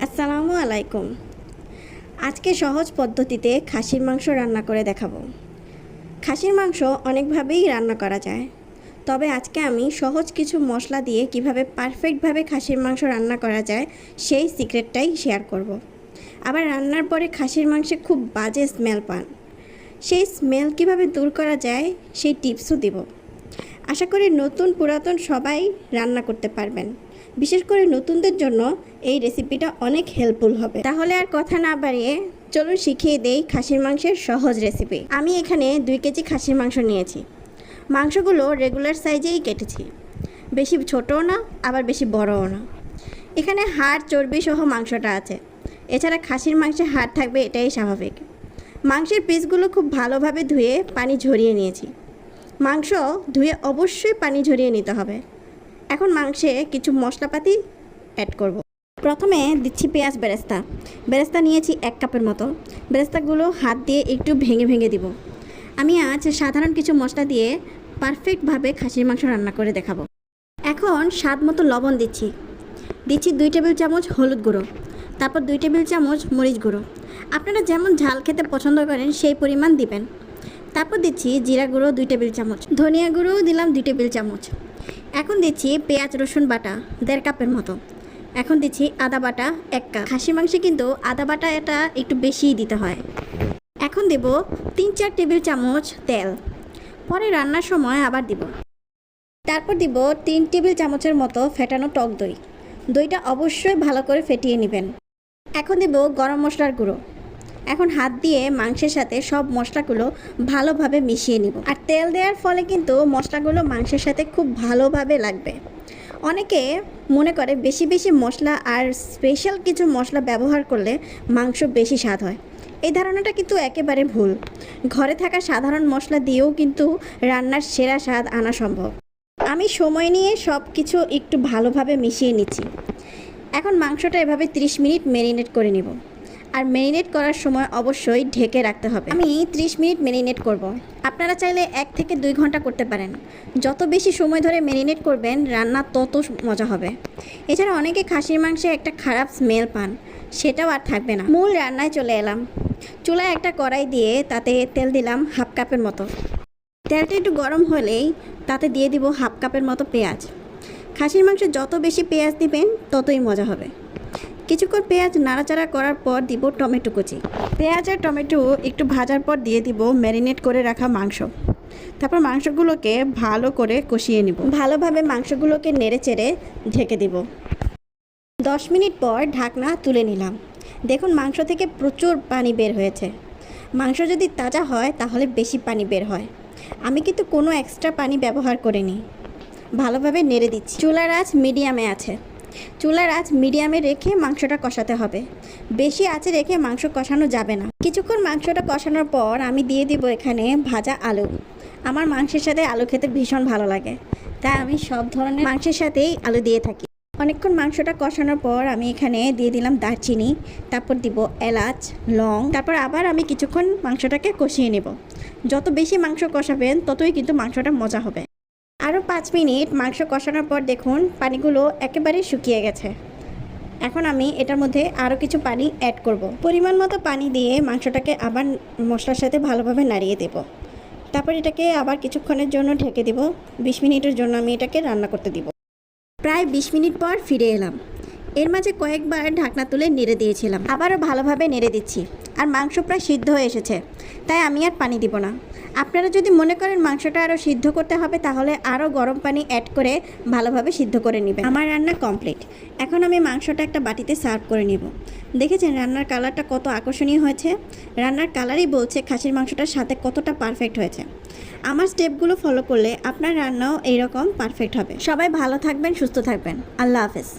আসসালামু আলাইকুম। আজকে সহজ পদ্ধতিতে খাসির মাংস রান্না করে দেখাবো। খাসির মাংস অনেকভাবেই রান্না করা যায়, তবে আজকে আমি সহজ কিছু মশলা দিয়ে কিভাবে পারফেক্টভাবে খাসির মাংস রান্না করা যায় সেই সিক্রেটটাই শেয়ার করব। আবার রান্নার পরে খাসির মাংসে খুব বাজে স্মেল পান, সেই স্মেল কিভাবে দূর করা যায় সেই টিপসও দিব। আশা করি নতুন পুরাতন সবাই রান্না করতে পারবেন। বিশেষ করে নতুনদের জন্য এই রেসিপিটা অনেক হেল্পফুল হবে। তাহলে আর কথা না বাড়িয়ে চলুন শিখিয়ে দেই খাসির মাংসের সহজ রেসিপি। আমি এখানে 2 কেজি খাসির মাংস নিয়েছি। মাংসগুলো রেগুলার সাইজেই কেটেছি, বেশি ছোটও না আবার বেশি বড়ও না। এখানে হাড় চর্বি সহ মাংসটা আছে, এছাড়া খাসির মাংসে হাড় থাকবে এটাই স্বাভাবিক। মাংসের পিসগুলো খুব ভালোভাবে ধুয়ে পানি ঝরিয়ে নিয়েছি। মাংস ধুয়ে অবশ্যই পানি ঝরিয়ে নিতে হবে। এখন মাংসে কিছু মশলাপাতি অ্যাড করব। প্রথমে দিচ্ছি পেঁয়াজ বেরেস্তা নিয়েছি 1 কাপের মতো। বেরেস্তাগুলো হাত দিয়ে একটু ভেঙে ভেঙে দিব। আমি আজ সাধারণ কিছু মশলা দিয়ে পারফেক্টভাবে খাসির মাংস রান্না করে দেখাবো। এখন স্বাদ মতো লবণ দিচ্ছি 2 টেবিল চামচ হলুদ গুঁড়ো, তারপর 2 টেবিল চামচ মরিচ গুঁড়ো। আপনারা যেমন ঝাল খেতে পছন্দ করেন সেই পরিমাণ দিবেন। তারপর দিচ্ছি জিরা গুঁড়ো 2 টেবিল চামচ, ধনিয়া গুঁড়োও দিলাম 2 টেবিল চামচ। এখন দিচ্ছি পেঁয়াজ রসুন বাটা 1.5 কাপের মতো। এখন দিচ্ছি আদা বাটা 1 কাপ। খাসি মাংসে কিন্তু আদা বাটা এটা একটু বেশিই দিতে হয়। এখন দেব 3-4 টেবিল চামচ তেল, পরে রান্নার সময় আবার দিব। তারপর দিব 3 টেবিল চামচের মতো ফেটানো টক দই। দইটা অবশ্যই ভালো করে ফেটিয়ে নেবেন। এখন দেব গরম মশলার গুঁড়ো। এখন হাত দিয়ে মাংসের সাথে সব মশলাগুলো ভালোভাবে মিশিয়ে নিব। আর তেল দেওয়ার ফলে কিন্তু মশলাগুলো মাংসের সাথে খুব ভালোভাবে লাগবে। অনেকে মনে করে বেশি বেশি মশলা আর স্পেশাল কিছু মশলা ব্যবহার করলে মাংস বেশি স্বাদ হয়। এই ধারণাটা কিন্তু একেবারে ভুল। ঘরে থাকা সাধারণ মশলা দিয়েও কিন্তু রান্নার সেরা স্বাদ আনা সম্ভব। আমি সময় নিয়ে সব কিছু একটু ভালোভাবে মিশিয়ে নিচ্ছি। এখন মাংসটা এভাবে 30 মিনিট ম্যারিনেট করে নিব। আর ম্যারিনেট করার সময় অবশ্যই ঢেকে রাখতে হবে। আমি 30 মিনিট ম্যারিনেট করব। আপনারা চাইলে 1 থেকে 2 ঘন্টা করতে পারেন। যত বেশি সময় ধরে ম্যারিনেট করবেন রান্না তত মজা হবে। এছাড়া অনেকে খাসির মাংসে একটা খারাপ স্মেল পান, সেটাও আর থাকবে না। মূল রান্নায় চলে এলাম। চুলায় একটা কড়াই দিয়ে তাতে তেল দিলাম 1/2 কাপের মতো। তেলটা একটু গরম হলেই তাতে দিয়ে দিব 1/2 কাপের মতো পেঁয়াজ। খাসির মাংসে যত বেশি পেঁয়াজ দিবেন ততই মজা হবে। কিছুক্ষণ পেঁয়াজ নাড়াচাড়া করার পর দিব টমেটো কুচি। পেঁয়াজ আর টমেটো একটু ভাজার পর দিয়ে দিব ম্যারিনেট করে রাখা মাংস। তারপর মাংসগুলোকে ভালো করে কষিয়ে নিব। ভালোভাবে মাংসগুলোকে নেড়ে চেড়ে ঢেকে দিব। 10 মিনিট পর ঢাকনা তুলে নিলাম। দেখুন মাংস থেকে প্রচুর পানি বের হয়েছে। মাংস যদি তাজা হয় তাহলে বেশি পানি বের হয়। আমি কিন্তু কোনো এক্সট্রা পানি ব্যবহার করিনি। ভালোভাবে নেড়ে দিচ্ছি। চুলার আঁচ মিডিয়ামে আছে। চুলার আঁচ মিডিয়ামে রেখে মাংসটা কষাতে হবে। বেশি আঁচে রেখে মাংস কষানো যাবে না। কিছুক্ষণ মাংসটা কষানোর পর আমি দিয়ে দিব এখানে ভাজা আলু। আমার মাংসের সাথে আলু খেতে ভীষণ ভালো লাগে, তাই আমি সব ধরনের মাংসের সাথেই আলু দিয়ে থাকি। অনেকক্ষণ মাংসটা কষানোর পর আমি এখানে দিয়ে দিলাম দারচিনি, তারপর দিব এলাচ, লং। তারপর আবার আমি কিছুক্ষণ মাংসটাকে কষিয়ে নেব। যত বেশি মাংস কষাবেন ততই কিন্তু মাংসটা মজা হবে। আরও 5 মিনিট মাংস কষানোর পর দেখুন পানিগুলো একেবারে শুকিয়ে গেছে। এখন আমি এটার মধ্যে আরও কিছু পানি অ্যাড করব। পরিমাণ মতো পানি দিয়ে মাংসটাকে আবার মশলার সাথে ভালোভাবে নাড়িয়ে দেব। তারপর এটাকে আবার কিছুক্ষণের জন্য ঢেকে দেব। 20 মিনিটের জন্য আমি এটাকে রান্না করতে দিব। প্রায় 20 মিনিট পর ফিরে এলাম। এর মাঝে কয়েকবার ঢাকনা তুলে নেড়ে দিয়েছিলাম। আবারও ভালোভাবে নেড়ে দিচ্ছি। আর মাংস প্রায় সিদ্ধ হয়ে এসেছে, তাই আমি আর পানি দিব না। আপনারা যদি মনে করেন মাংসটা আরও সিদ্ধ করতে হবে তাহলে আরও গরম পানি অ্যাড করে ভালোভাবে সিদ্ধ করে নেবেন। আমার রান্না কমপ্লিট। এখন আমি মাংসটা একটা বাটিতে সার্ভ করে নেব। দেখেছেন রান্নার কালারটা কত আকর্ষণীয় হয়েছে? রান্নার কালারই বলছে খাসির মাংসটার সাথে কতটা পারফেক্ট হয়েছে। আমার স্টেপগুলো ফলো করলে আপনার রান্নাও এইরকম পারফেক্ট হবে। সবাই ভালো থাকবেন, সুস্থ থাকবেন। আল্লাহ হাফেজ।